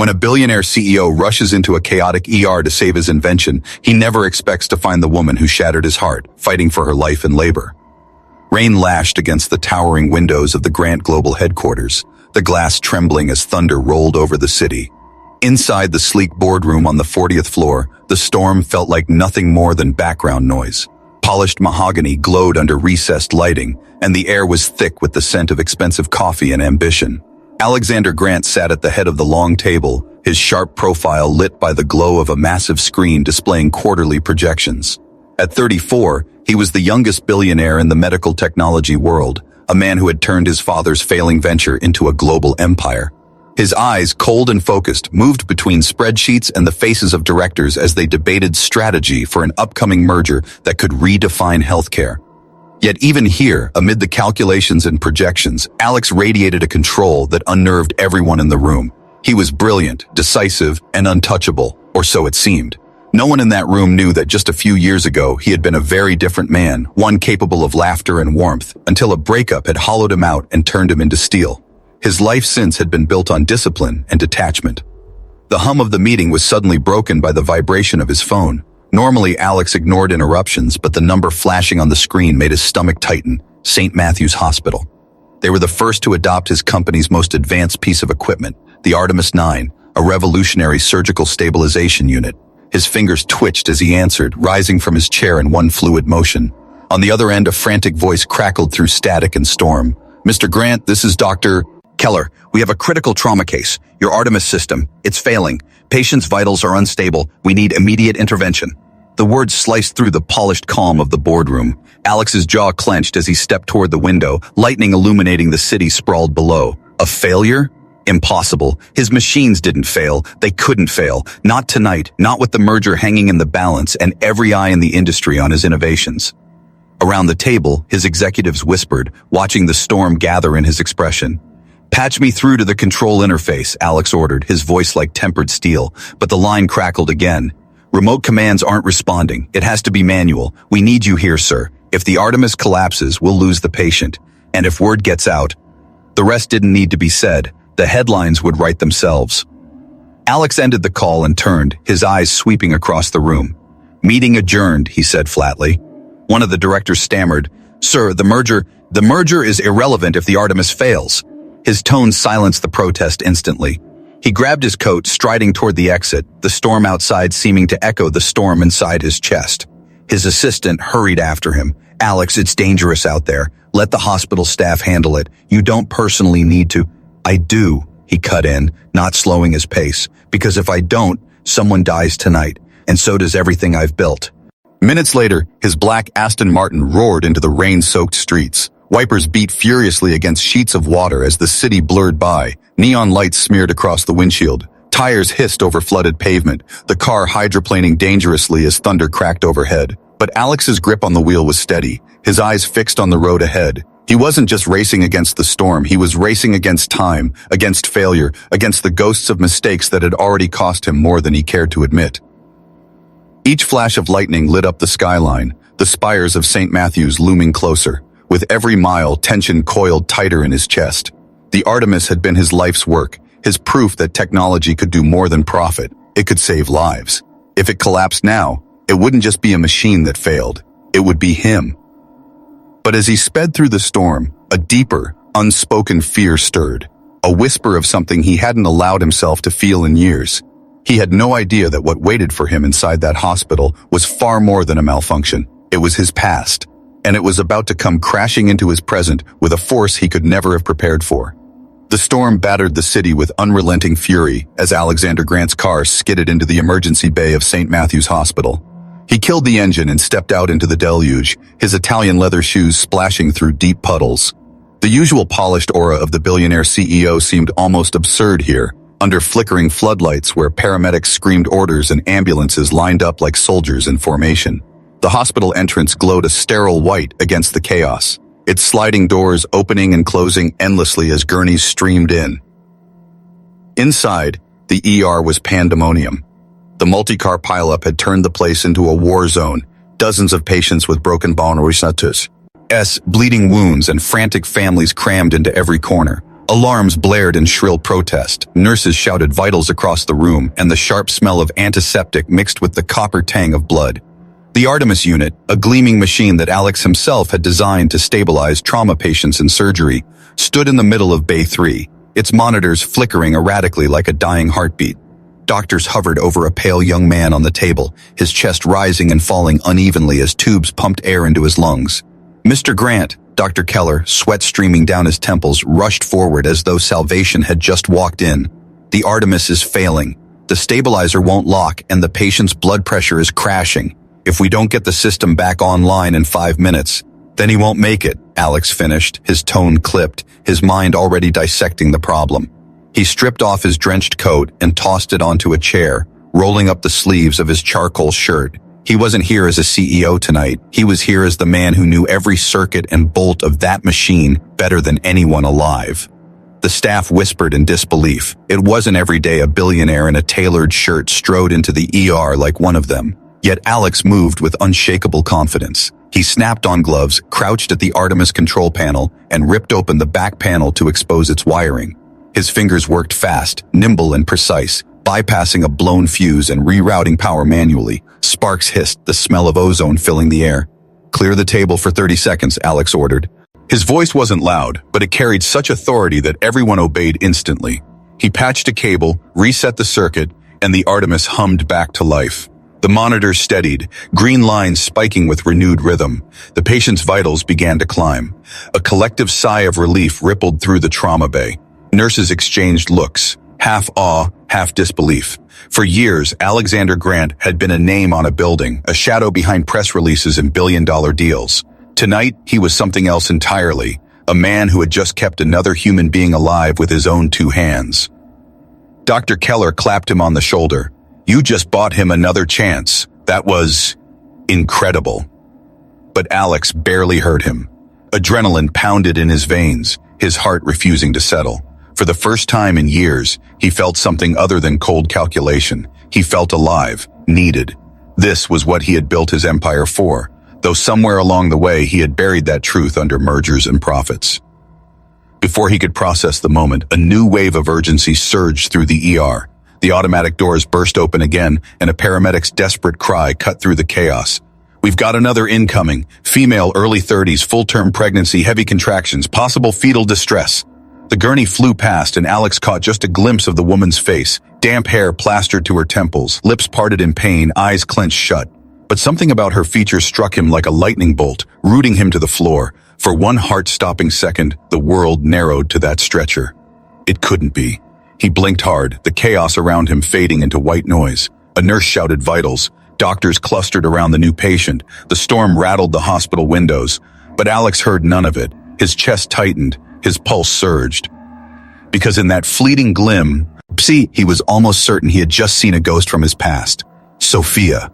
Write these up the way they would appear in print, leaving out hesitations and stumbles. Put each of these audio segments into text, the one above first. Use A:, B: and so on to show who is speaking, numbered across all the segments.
A: When a billionaire CEO rushes into a chaotic ER to save his invention, he never expects to find the woman who shattered his heart, fighting for her life and labor. Rain lashed against the towering windows of the Grant Global headquarters, the glass trembling as thunder rolled over the city. Inside the sleek boardroom on the 40th floor, the storm felt like nothing more than background noise. Polished mahogany glowed under recessed lighting, and the air was thick with the scent of expensive coffee and ambition. Alexander Grant sat at the head of the long table, his sharp profile lit by the glow of a massive screen displaying quarterly projections. At 34, he was the youngest billionaire in the medical technology world, a man who had turned his father's failing venture into a global empire. His eyes, cold and focused, moved between spreadsheets and the faces of directors as they debated strategy for an upcoming merger that could redefine healthcare. Yet even here, amid the calculations and projections, Alex radiated a control that unnerved everyone in the room. He was brilliant, decisive, and untouchable, or so it seemed. No one in that room knew that just a few years ago he had been a very different man, one capable of laughter and warmth, until a breakup had hollowed him out and turned him into steel. His life since had been built on discipline and detachment. The hum of the meeting was suddenly broken by the vibration of his phone. Normally, Alex ignored interruptions, but the number flashing on the screen made his stomach tighten. St. Matthew's Hospital. They were the first to adopt his company's most advanced piece of equipment, the Artemis 9, a revolutionary surgical stabilization unit. His fingers twitched as he answered, rising from his chair in one fluid motion. On the other end, a frantic voice crackled through static and storm. "Mr. Grant, this is Dr. Keller. We have a critical trauma case. Your Artemis system. It's failing. Patient's vitals are unstable. We need immediate intervention." The words sliced through the polished calm of the boardroom. Alex's jaw clenched as he stepped toward the window, lightning illuminating the city sprawled below. A failure? Impossible. His machines didn't fail. They couldn't fail. Not tonight, not with the merger hanging in the balance and every eye in the industry on his innovations. Around the table, his executives whispered, watching the storm gather in his expression. "Patch me through to the control interface," Alex ordered, his voice like tempered steel, but the line crackled again. "Remote commands aren't responding. It has to be manual. We need you here, sir. If the Artemis collapses, we'll lose the patient. And if word gets out..." The rest didn't need to be said. The headlines would write themselves. Alex ended the call and turned, his eyes sweeping across the room. "Meeting adjourned," he said flatly. One of the directors stammered, "Sir, the merger is irrelevant if the Artemis fails." His tone silenced the protest instantly. He grabbed his coat, striding toward the exit, the storm outside seeming to echo the storm inside his chest. His assistant hurried after him. "Alex, it's dangerous out there. Let the hospital staff handle it. You don't personally need to." "I do," he cut in, not slowing his pace, "because if I don't, someone dies tonight, and so does everything I've built." Minutes later, his black Aston Martin roared into the rain-soaked streets. Wipers beat furiously against sheets of water as the city blurred by. Neon lights smeared across the windshield. Tires hissed over flooded pavement, the car hydroplaning dangerously as thunder cracked overhead. But Alex's grip on the wheel was steady, his eyes fixed on the road ahead. He wasn't just racing against the storm, he was racing against time, against failure, against the ghosts of mistakes that had already cost him more than he cared to admit. Each flash of lightning lit up the skyline, the spires of St. Matthew's looming closer. With every mile, tension coiled tighter in his chest. The Artemis had been his life's work, his proof that technology could do more than profit. It could save lives. If it collapsed now, it wouldn't just be a machine that failed. It would be him. But as he sped through the storm, a deeper, unspoken fear stirred. A whisper of something he hadn't allowed himself to feel in years. He had no idea that what waited for him inside that hospital was far more than a malfunction. It was his past. And it was about to come crashing into his present with a force he could never have prepared for. The storm battered the city with unrelenting fury as Alexander Grant's car skidded into the emergency bay of St. Matthew's Hospital. He killed the engine and stepped out into the deluge, his Italian leather shoes splashing through deep puddles. The usual polished aura of the billionaire CEO seemed almost absurd here, under flickering floodlights where paramedics screamed orders and ambulances lined up like soldiers in formation. The hospital entrance glowed a sterile white against the chaos, its sliding doors opening and closing endlessly as gurneys streamed in. Inside, the ER was pandemonium. The multi-car pileup had turned the place into a war zone, dozens of patients with broken bones, bleeding wounds, and frantic families crammed into every corner. Alarms blared in shrill protest. Nurses shouted vitals across the room, and the sharp smell of antiseptic mixed with the copper tang of blood. The Artemis unit, a gleaming machine that Alex himself had designed to stabilize trauma patients in surgery, stood in the middle of Bay 3, its monitors flickering erratically like a dying heartbeat. Doctors hovered over a pale young man on the table, his chest rising and falling unevenly as tubes pumped air into his lungs. "Mr. Grant," Dr. Keller, sweat streaming down his temples, rushed forward as though salvation had just walked in. "The Artemis is failing. The stabilizer won't lock and the patient's blood pressure is crashing. If we don't get the system back online in 5 minutes, then he won't make it," Alex finished, his tone clipped, his mind already dissecting the problem. He stripped off his drenched coat and tossed it onto a chair, rolling up the sleeves of his charcoal shirt. He wasn't here as a CEO tonight. He was here as the man who knew every circuit and bolt of that machine better than anyone alive. The staff whispered in disbelief. It wasn't every day a billionaire in a tailored shirt strode into the ER like one of them. Yet Alex moved with unshakable confidence. He snapped on gloves, crouched at the Artemis control panel, and ripped open the back panel to expose its wiring. His fingers worked fast, nimble and precise, bypassing a blown fuse and rerouting power manually. Sparks hissed, the smell of ozone filling the air. "Clear the table for 30 seconds, Alex ordered. His voice wasn't loud, but it carried such authority that everyone obeyed instantly. He patched a cable, reset the circuit, and the Artemis hummed back to life. The monitors steadied, green lines spiking with renewed rhythm. The patient's vitals began to climb. A collective sigh of relief rippled through the trauma bay. Nurses exchanged looks, half awe, half disbelief. For years, Alexander Grant had been a name on a building, a shadow behind press releases and billion-dollar deals. Tonight, he was something else entirely, a man who had just kept another human being alive with his own 2 hands. Dr. Keller clapped him on the shoulder. "You just bought him another chance. That was incredible." But Alex barely heard him. Adrenaline pounded in his veins, his heart refusing to settle. For the first time in years, he felt something other than cold calculation. He felt alive, needed. This was what he had built his empire for, though somewhere along the way he had buried that truth under mergers and profits. Before he could process the moment, a new wave of urgency surged through the ER. The automatic doors burst open again, and a paramedic's desperate cry cut through the chaos. "We've got another incoming. Female, early 30s, full-term pregnancy, heavy contractions, possible fetal distress." The gurney flew past, and Alex caught just a glimpse of the woman's face, damp hair plastered to her temples, lips parted in pain, eyes clenched shut. But something about her features struck him like a lightning bolt, rooting him to the floor. For one heart-stopping second, the world narrowed to that stretcher. It couldn't be. He blinked hard, the chaos around him fading into white noise. A nurse shouted vitals. Doctors clustered around the new patient. The storm rattled the hospital windows. But Alex heard none of it. His chest tightened. His pulse surged. Because in that fleeting he was almost certain he had just seen a ghost from his past. Sophia.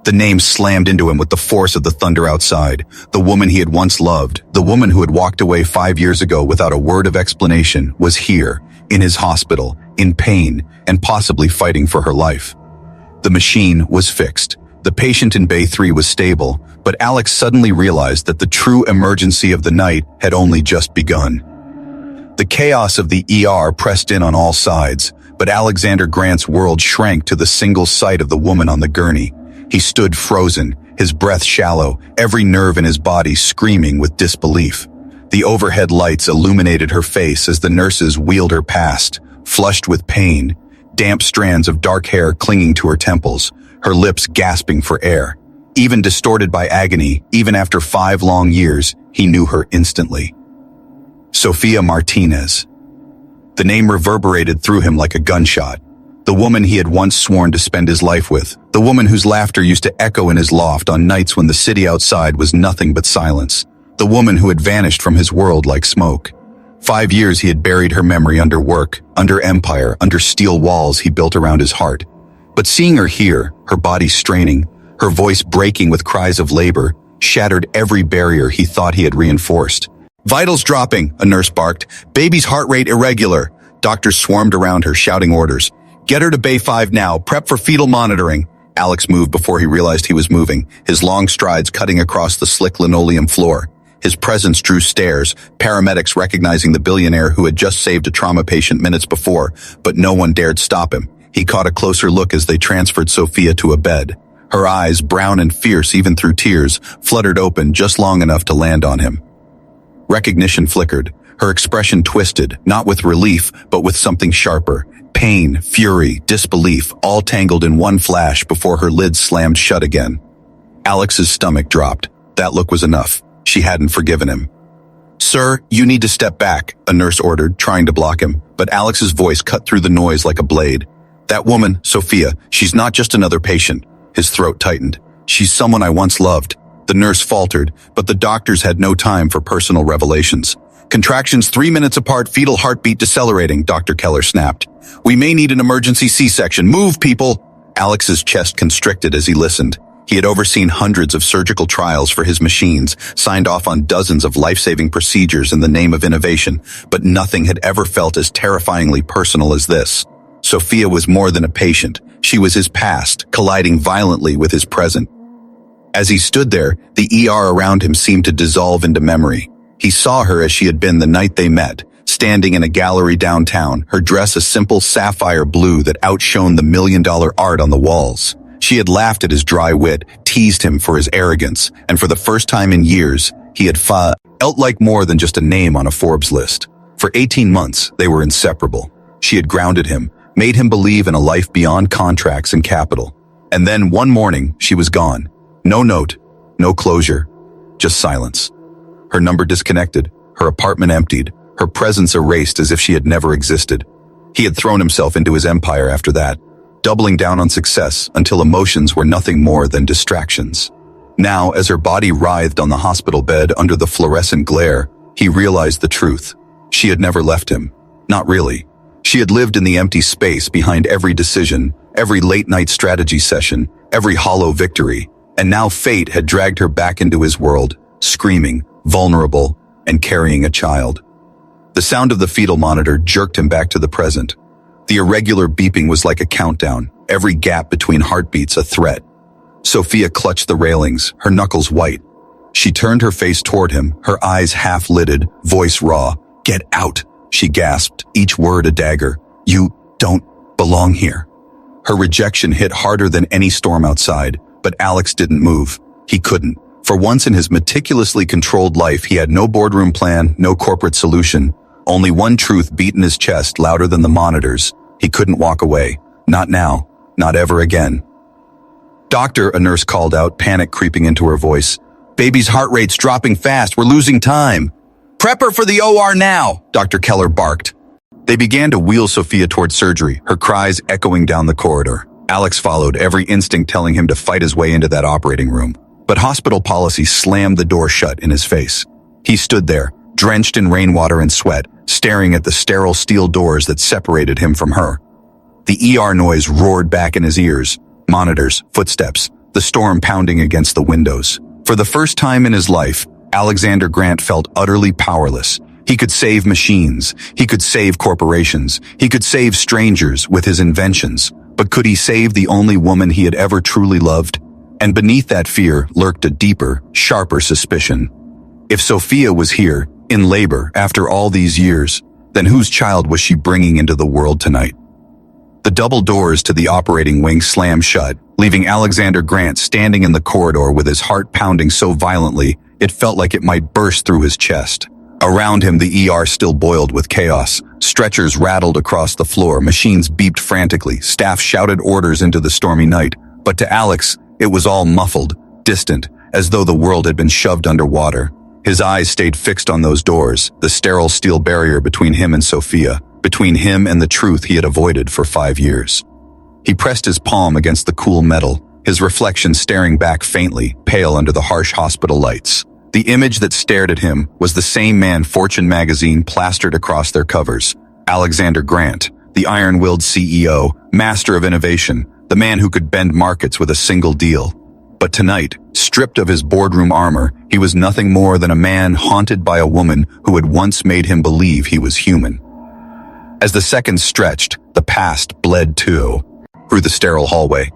A: The name slammed into him with the force of the thunder outside. The woman he had once loved, the woman who had walked away 5 years ago without a word of explanation, was here, in his hospital, in pain, and possibly fighting for her life. The machine was fixed. The patient in Bay 3 was stable, but Alex suddenly realized that the true emergency of the night had only just begun. The chaos of the ER pressed in on all sides, but Alexander Grant's world shrank to the single sight of the woman on the gurney. He stood frozen, his breath shallow, every nerve in his body screaming with disbelief. The overhead lights illuminated her face as the nurses wheeled her past, flushed with pain, damp strands of dark hair clinging to her temples, her lips gasping for air. Even distorted by agony, even after 5 long years, he knew her instantly. Sophia Martinez. The name reverberated through him like a gunshot. The woman he had once sworn to spend his life with. The woman whose laughter used to echo in his loft on nights when the city outside was nothing but silence. The woman who had vanished from his world like smoke. 5 years he had buried her memory under work, under empire, under steel walls he built around his heart. But seeing her here, her body straining, her voice breaking with cries of labor, shattered every barrier he thought he had reinforced. "Vitals dropping," a nurse barked. "Baby's heart rate irregular." Doctors swarmed around her, shouting orders. "Get her to Bay 5 now. Prep for fetal monitoring." Alex moved before he realized he was moving, his long strides cutting across the slick linoleum floor. His presence drew stares, paramedics recognizing the billionaire who had just saved a trauma patient minutes before, but no one dared stop him. He caught a closer look as they transferred Sophia to a bed. Her eyes, brown and fierce even through tears, fluttered open just long enough to land on him. Recognition flickered. Her expression twisted, not with relief, but with something sharper. Pain, fury, disbelief, all tangled in one flash before her lids slammed shut again. Alex's stomach dropped. That look was enough. She hadn't forgiven him. "Sir, you need to step back," a nurse ordered, trying to block him, but Alex's voice cut through the noise like a blade. "That woman, Sophia, she's not just another patient." His throat tightened. "She's someone I once loved." The nurse faltered, but the doctors had no time for personal revelations. "Contractions 3 minutes apart, fetal heartbeat decelerating," Dr. Keller snapped. "We may need an emergency C-section. Move, people!" Alex's chest constricted as he listened. He had overseen hundreds of surgical trials for his machines, signed off on dozens of life-saving procedures in the name of innovation, but nothing had ever felt as terrifyingly personal as this. Sophia was more than a patient. She was his past, colliding violently with his present. As he stood there, the ER around him seemed to dissolve into memory. He saw her as she had been the night they met, standing in a gallery downtown, her dress a simple sapphire blue that outshone the million-dollar art on the walls. She had laughed at his dry wit, teased him for his arrogance, and for the first time in years, he had felt like more than just a name on a Forbes list. For 18 months, they were inseparable. She had grounded him, made him believe in a life beyond contracts and capital. And then one morning, she was gone. No note, no closure, just silence. Her number disconnected, her apartment emptied, her presence erased as if she had never existed. He had thrown himself into his empire after that, doubling down on success until emotions were nothing more than distractions. Now, as her body writhed on the hospital bed under the fluorescent glare, he realized the truth. She had never left him. Not really. She had lived in the empty space behind every decision, every late-night strategy session, every hollow victory, and now fate had dragged her back into his world, screaming, vulnerable, and carrying a child. The sound of the fetal monitor jerked him back to the present. The irregular beeping was like a countdown, every gap between heartbeats a threat. Sophia clutched the railings, her knuckles white. She turned her face toward him, her eyes half-lidded, voice raw. "Get out," she gasped, each word a dagger. "You don't belong here." Her rejection hit harder than any storm outside, but Alex didn't move. He couldn't. For once in his meticulously controlled life, he had no boardroom plan, no corporate solution. Only one truth beat in his chest louder than the monitors. He couldn't walk away. Not now. Not ever again. "Doctor," a nurse called out, panic creeping into her voice. "Baby's heart rate's dropping fast. We're losing time." "Prep her for the OR now," Dr. Keller barked. They began to wheel Sophia toward surgery, her cries echoing down the corridor. Alex followed, every instinct telling him to fight his way into that operating room. But hospital policy slammed the door shut in his face. He stood there, drenched in rainwater and sweat, staring at the sterile steel doors that separated him from her. The ER noise roared back in his ears. Monitors, footsteps, the storm pounding against the windows. For the first time in his life, Alexander Grant felt utterly powerless. He could save machines. He could save corporations. He could save strangers with his inventions. But could he save the only woman he had ever truly loved? And beneath that fear lurked a deeper, sharper suspicion. If Sophia was here, in labor, after all these years, then whose child was she bringing into the world tonight? The double doors to the operating wing slammed shut, leaving Alexander Grant standing in the corridor with his heart pounding so violently it felt like it might burst through his chest. Around him, the ER still boiled with chaos. Stretchers rattled across the floor, machines beeped frantically, staff shouted orders into the stormy night. But to Alex, it was all muffled, distant, as though the world had been shoved underwater. His eyes stayed fixed on those doors, the sterile steel barrier between him and Sophia, between him and the truth he had avoided for 5 years. He pressed his palm against the cool metal, his reflection staring back faintly, pale under the harsh hospital lights. The image that stared at him was the same man Fortune magazine plastered across their covers. Alexander Grant, the iron-willed CEO, master of innovation, the man who could bend markets with a single deal. But tonight, stripped of his boardroom armor, he was nothing more than a man haunted by a woman who had once made him believe he was human. As the seconds stretched, the past bled too, through the sterile hallway.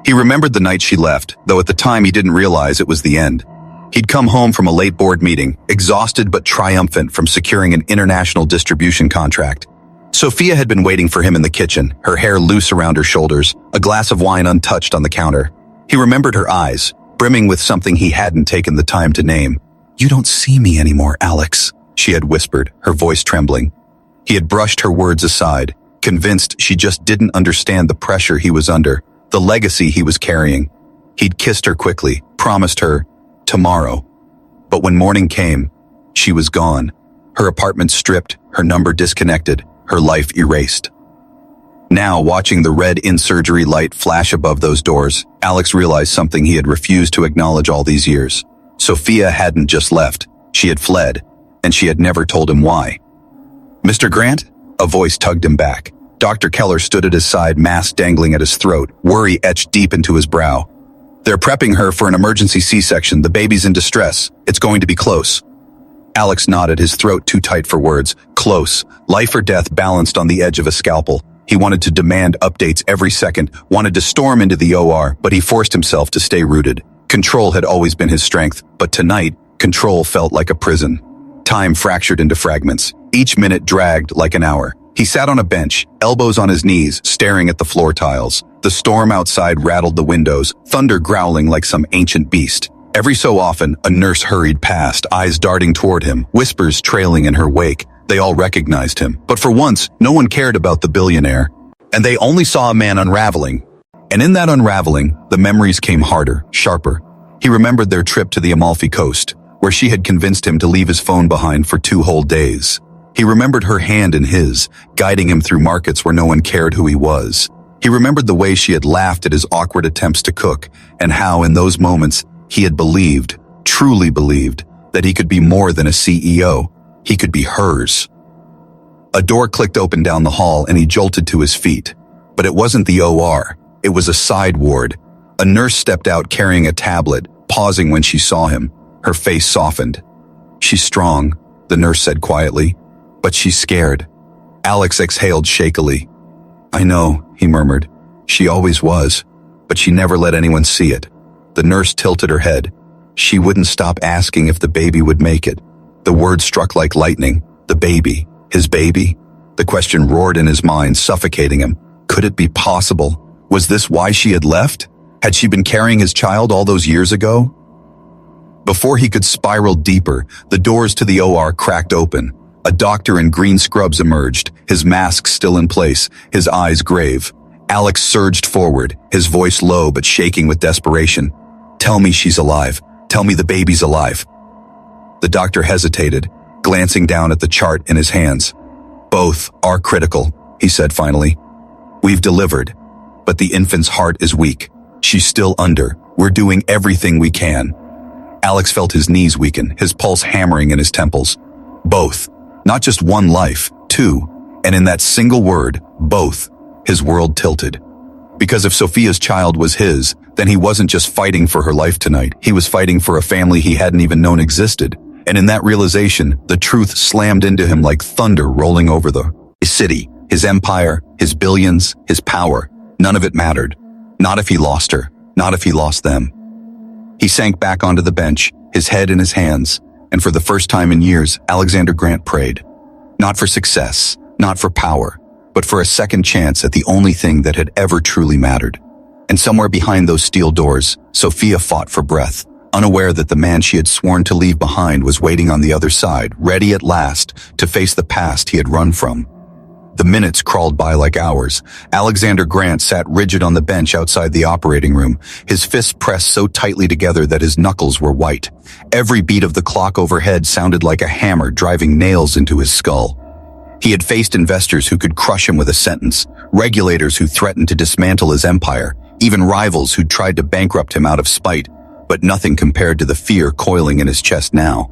A: He remembered the night she left, though at the time he didn't realize it was the end. He'd come home from a late board meeting, exhausted but triumphant from securing an international distribution contract. Sophia had been waiting for him in the kitchen, her hair loose around her shoulders, a glass of wine untouched on the counter. He remembered her eyes, brimming with something he hadn't taken the time to name. "You don't see me anymore, Alex," she had whispered, her voice trembling. He had brushed her words aside, convinced she just didn't understand the pressure he was under, the legacy he was carrying. He'd kissed her quickly, promised her tomorrow. But when morning came, she was gone. Her apartment stripped, her number disconnected, her life erased. Now, watching the red in-surgery light flash above those doors, Alex realized something he had refused to acknowledge all these years. Sophia hadn't just left, she had fled, and she had never told him why. "Mr. Grant?" A voice tugged him back. Dr. Keller stood at his side, mask dangling at his throat, worry etched deep into his brow. "They're prepping her for an emergency C-section. The baby's in distress. It's going to be close." Alex nodded, his throat too tight for words. Close. Life or death balanced on the edge of a scalpel. He wanted to demand updates every second, wanted to storm into the OR, but he forced himself to stay rooted. Control had always been his strength, but tonight, control felt like a prison. Time fractured into fragments. Each minute dragged like an hour. He sat on a bench, elbows on his knees, staring at the floor tiles. The storm outside rattled the windows, thunder growling like some ancient beast. Every so often, a nurse hurried past, eyes darting toward him, whispers trailing in her wake. They all recognized him. But for once, no one cared about the billionaire. And they only saw a man unraveling. And in that unraveling, the memories came harder, sharper. He remembered their trip to the Amalfi Coast, where she had convinced him to leave his phone behind for 2 whole days. He remembered her hand in his, guiding him through markets where no one cared who he was. He remembered the way she had laughed at his awkward attempts to cook, and how in those moments he had believed, truly believed, that he could be more than a CEO. He could be hers. A door clicked open down the hall and he jolted to his feet. But it wasn't the OR. It was a side ward. A nurse stepped out carrying a tablet, pausing when she saw him. Her face softened. "She's strong," the nurse said quietly. "But she's scared." Alex exhaled shakily. "I know," he murmured. "She always was, but she never let anyone see it." The nurse tilted her head. She wouldn't stop asking if the baby would make it. The word struck like lightning. The baby. His baby? The question roared in his mind, suffocating him. Could it be possible? Was this why she had left? Had she been carrying his child all those years ago? Before he could spiral deeper, the doors to the OR cracked open. A doctor in green scrubs emerged, his mask still in place, his eyes grave. Alex surged forward, his voice low but shaking with desperation. "Tell me she's alive. Tell me the baby's alive." The doctor hesitated, glancing down at the chart in his hands. "Both are critical," he said finally. "We've delivered, but the infant's heart is weak. She's still under. We're doing everything we can." Alex felt his knees weaken, his pulse hammering in his temples. Both. Not just one life, 2. And in that single word, both, his world tilted. Because if Sophia's child was his, then he wasn't just fighting for her life tonight. He was fighting for a family he hadn't even known existed. And in that realization, the truth slammed into him like thunder rolling over his city, his empire, his billions, his power. None of it mattered. Not if he lost her. Not if he lost them. He sank back onto the bench, his head in his hands, and for the first time in years, Alexander Grant prayed. Not for success, not for power, but for a second chance at the only thing that had ever truly mattered. And somewhere behind those steel doors, Sophia fought for breath, unaware that the man she had sworn to leave behind was waiting on the other side, ready at last to face the past he had run from. The minutes crawled by like hours. Alexander Grant sat rigid on the bench outside the operating room, his fists pressed so tightly together that his knuckles were white. Every beat of the clock overhead sounded like a hammer driving nails into his skull. He had faced investors who could crush him with a sentence, regulators who threatened to dismantle his empire, even rivals who tried to bankrupt him out of spite, but nothing compared to the fear coiling in his chest now.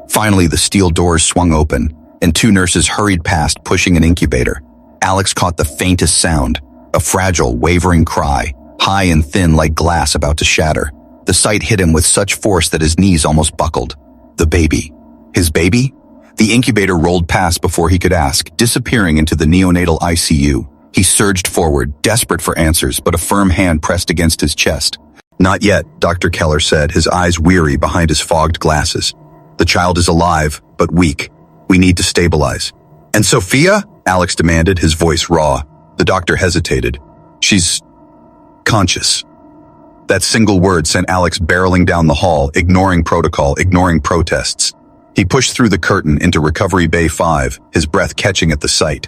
A: Finally, the steel doors swung open, and 2 nurses hurried past pushing an incubator. Alex caught the faintest sound, a fragile, wavering cry, high and thin like glass about to shatter. The sight hit him with such force that his knees almost buckled. The baby. His baby? The incubator rolled past before he could ask, disappearing into the neonatal ICU. He surged forward, desperate for answers, but a firm hand pressed against his chest. Not yet, Dr. Keller said, his eyes weary behind his fogged glasses. The child is alive, but weak. We need to stabilize. And Sophia? Alex demanded, his voice raw. The doctor hesitated. She's conscious. That single word sent Alex barreling down the hall, ignoring protocol, ignoring protests. He pushed through the curtain into Recovery Bay 5, his breath catching at the sight.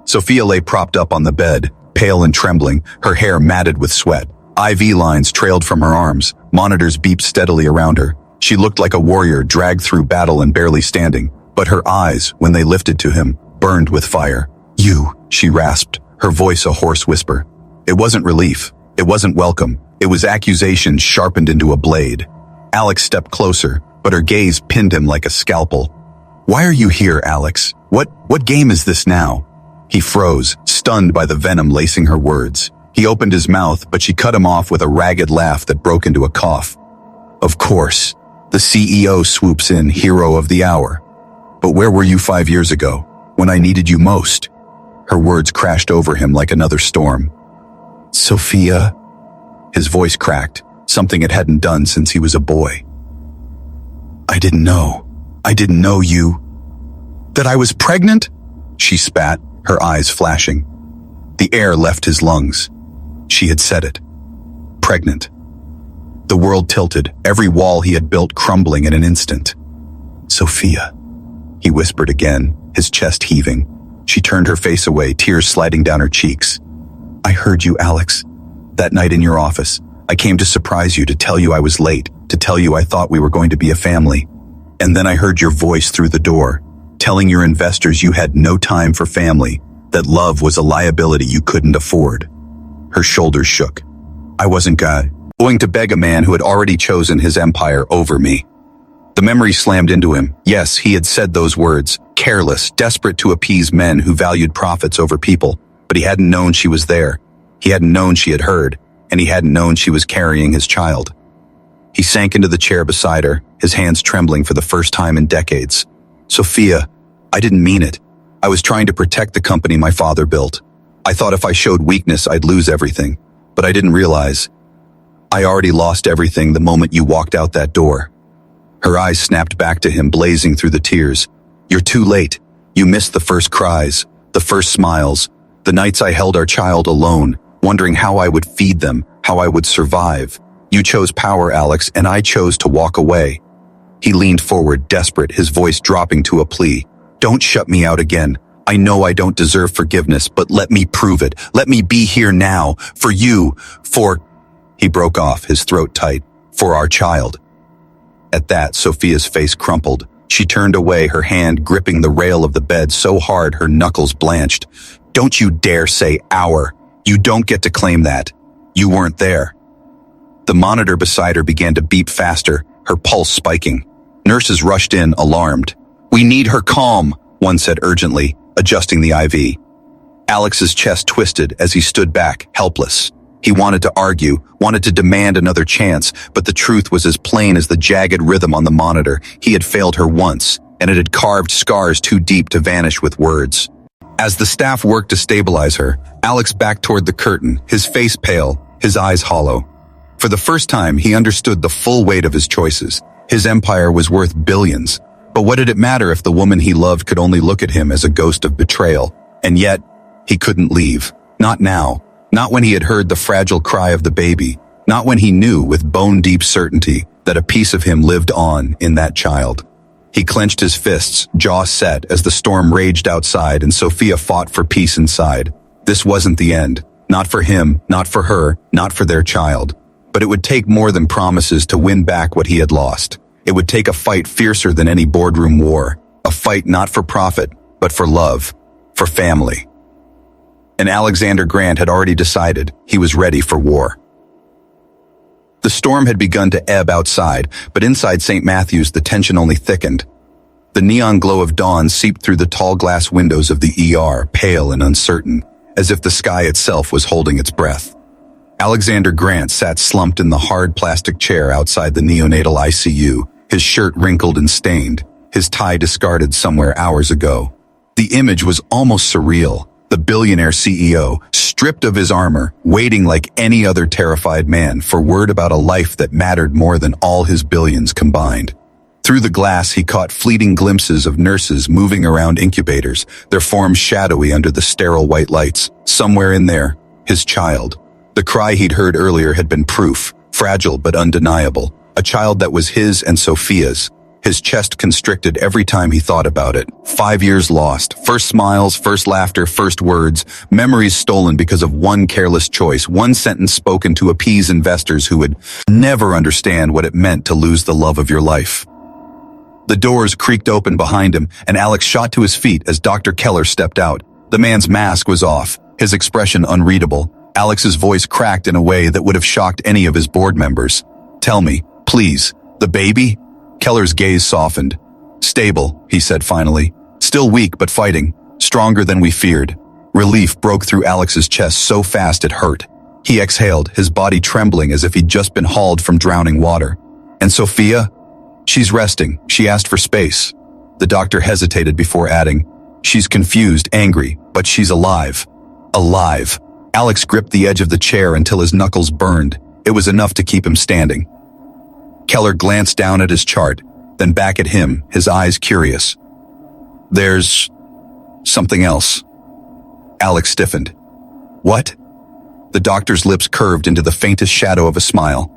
A: Sophia lay propped up on the bed, pale and trembling, her hair matted with sweat. IV lines trailed from her arms, monitors beeped steadily around her. She looked like a warrior dragged through battle and barely standing, but her eyes, when they lifted to him, burned with fire. You, she rasped, her voice a hoarse whisper. It wasn't relief. It wasn't welcome. It was accusation sharpened into a blade. Alex stepped closer, but her gaze pinned him like a scalpel. Why are you here, Alex? What game is this now? He froze, stunned by the venom lacing her words. He opened his mouth, but she cut him off with a ragged laugh that broke into a cough. Of course, the CEO swoops in, hero of the hour. But where were you 5 years ago, when I needed you most? Her words crashed over him like another storm. Sophia? His voice cracked, something it hadn't done since he was a boy. I didn't know. I didn't know you. That I was pregnant? She spat, her eyes flashing. The air left his lungs. She had said it. Pregnant. The world tilted, every wall he had built crumbling in an instant. Sophia, he whispered again, his chest heaving. She turned her face away, tears sliding down her cheeks. I heard you, Alex. That night in your office, I came to surprise you, to tell you I was late, to tell you I thought we were going to be a family. And then I heard your voice through the door, telling your investors you had no time for family, that love was a liability you couldn't afford. Her shoulders shook. I wasn't going to beg a man who had already chosen his empire over me. The memory slammed into him. Yes, he had said those words, careless, desperate to appease men who valued profits over people, but he hadn't known she was there. He hadn't known she had heard, and he hadn't known she was carrying his child. He sank into the chair beside her, his hands trembling for the first time in decades. Sophia, I didn't mean it. I was trying to protect the company my father built. I thought if I showed weakness, I'd lose everything, but I didn't realize. I already lost everything the moment you walked out that door. Her eyes snapped back to him, blazing through the tears. You're too late. You missed the first cries, the first smiles, the nights I held our child alone, wondering how I would feed them, how I would survive. You chose power, Alex, and I chose to walk away. He leaned forward, desperate, his voice dropping to a plea. Don't shut me out again. I know I don't deserve forgiveness, but let me prove it. Let me be here now, for you, for... He broke off, his throat tight. For our child. At that, Sophia's face crumpled. She turned away, her hand gripping the rail of the bed so hard her knuckles blanched. Don't you dare say our. You don't get to claim that. You weren't there. The monitor beside her began to beep faster, her pulse spiking. Nurses rushed in, alarmed. We need her calm, one said urgently, adjusting the IV. Alex's chest twisted as he stood back, helpless. He wanted to argue, wanted to demand another chance, but the truth was as plain as the jagged rhythm on the monitor. He had failed her once, and it had carved scars too deep to vanish with words. As the staff worked to stabilize her, Alex backed toward the curtain, his face pale, his eyes hollow. For the first time, he understood the full weight of his choices. His empire was worth billions. But what did it matter if the woman he loved could only look at him as a ghost of betrayal? And yet, he couldn't leave. Not now. Not when he had heard the fragile cry of the baby. Not when he knew with bone-deep certainty that a piece of him lived on in that child. He clenched his fists, jaw set, as the storm raged outside and Sophia fought for peace inside. This wasn't the end. Not for him, not for her, not for their child. But it would take more than promises to win back what he had lost. It would take a fight fiercer than any boardroom war. A fight not for profit, but for love, for family. And Alexander Grant had already decided he was ready for war. The storm had begun to ebb outside, but inside St. Matthew's the tension only thickened. The neon glow of dawn seeped through the tall glass windows of the ER, pale and uncertain, as if the sky itself was holding its breath. Alexander Grant sat slumped in the hard plastic chair outside the neonatal ICU, his shirt wrinkled and stained, his tie discarded somewhere hours ago. The image was almost surreal. The billionaire CEO, stripped of his armor, waiting like any other terrified man for word about a life that mattered more than all his billions combined. Through the glass, he caught fleeting glimpses of nurses moving around incubators, their forms shadowy under the sterile white lights. Somewhere in there, his child. The cry he'd heard earlier had been proof, fragile but undeniable. A child that was his and Sophia's. His chest constricted every time he thought about it. 5 years lost. First smiles, first laughter, first words. Memories stolen because of one careless choice. One sentence spoken to appease investors who would never understand what it meant to lose the love of your life. The doors creaked open behind him, and Alex shot to his feet as Dr. Keller stepped out. The man's mask was off, his expression unreadable. Alex's voice cracked in a way that would have shocked any of his board members. "Tell me, please, the baby?" Keller's gaze softened. "Stable," he said finally. "Still weak but fighting. Stronger than we feared." Relief broke through Alex's chest so fast it hurt. He exhaled, his body trembling as if he'd just been hauled from drowning water. "And Sophia?" "She's resting. She asked for space." The doctor hesitated before adding, "She's confused, angry, but she's alive." Alive. Alex gripped the edge of the chair until his knuckles burned. It was enough to keep him standing. Keller glanced down at his chart, then back at him, his eyes curious. "There's something else." Alex stiffened. "What?" The doctor's lips curved into the faintest shadow of a smile.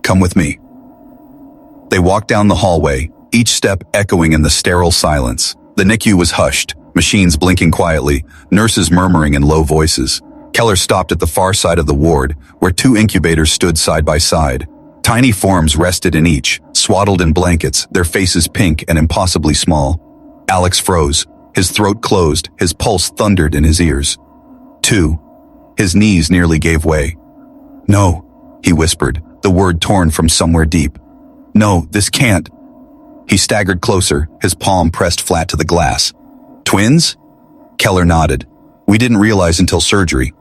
A: "Come with me." They walked down the hallway, each step echoing in the sterile silence. The NICU was hushed, machines blinking quietly, nurses murmuring in low voices. Keller stopped at the far side of the ward, where 2 incubators stood side by side. Tiny forms rested in each, swaddled in blankets, their faces pink and impossibly small. Alex froze, his throat closed, his pulse thundered in his ears. 2. His knees nearly gave way. "No," he whispered, the word torn from somewhere deep. "No, this can't." He staggered closer, his palm pressed flat to the glass. "Twins?" Keller nodded. "We didn't realize until surgery.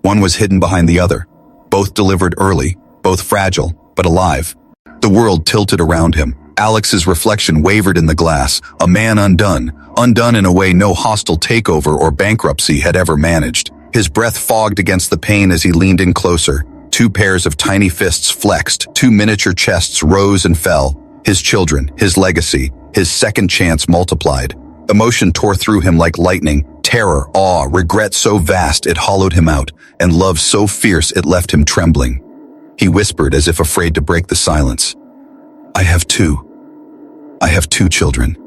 A: One was hidden behind the other. Both delivered early, both fragile, but alive." The world tilted around him. Alex's reflection wavered in the glass, a man undone in a way no hostile takeover or bankruptcy had ever managed. His breath fogged against the pain as he leaned in closer. 2 pairs of tiny fists flexed, 2 miniature chests rose and fell. His children, his legacy, his second chance multiplied. Emotion tore through him like lightning, terror, awe, regret so vast it hollowed him out, and love so fierce it left him trembling. He whispered as if afraid to break the silence. I have two children."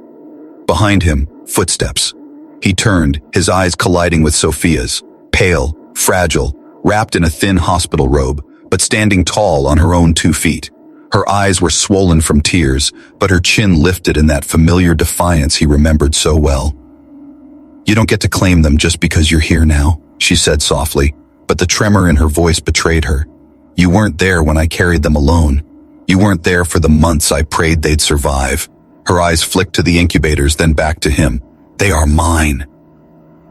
A: Behind him, footsteps. He turned, his eyes colliding with Sophia's, pale, fragile, wrapped in a thin hospital robe, but standing tall on her own 2 feet. Her eyes were swollen from tears, but her chin lifted in that familiar defiance he remembered so well. "You don't get to claim them just because you're here now," she said softly, but the tremor in her voice betrayed her. "You weren't there when I carried them alone. You weren't there for the months I prayed they'd survive." Her eyes flicked to the incubators, then back to him. "They are mine."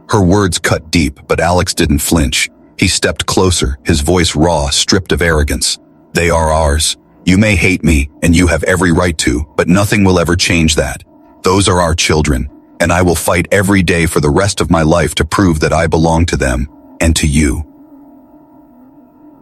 A: Her words cut deep, but Alex didn't flinch. He stepped closer, his voice raw, stripped of arrogance. "They are ours. You may hate me, and you have every right to, but nothing will ever change that. Those are our children, and I will fight every day for the rest of my life to prove that I belong to them, and to you."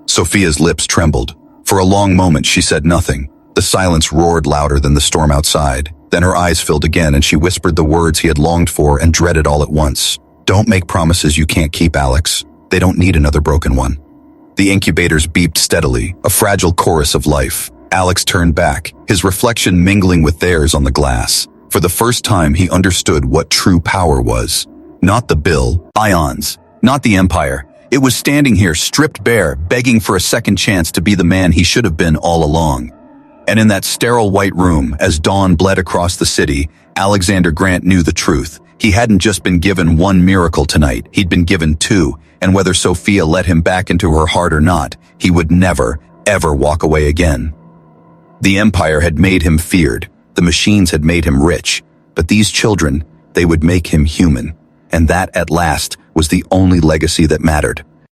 A: Sophia's lips trembled. For a long moment she said nothing. The silence roared louder than the storm outside. Then her eyes filled again, and she whispered the words he had longed for and dreaded all at once. "Don't make promises you can't keep, Alex. They don't need another broken one." The incubators beeped steadily, a fragile chorus of life. Alex turned back, his reflection mingling with theirs on the glass. For the first time he understood what true power was. Not the bill, ions, not the empire. It was standing here stripped bare, begging for a second chance to be the man he should have been all along. And in that sterile white room, as dawn bled across the city, Alexander Grant knew the truth. He hadn't just been given one miracle tonight, he'd been given 2, and whether Sophia let him back into her heart or not, he would never, ever walk away again. The empire had made him feared, the machines had made him rich, but these children, they would make him human, and that, at last, was the only legacy that mattered.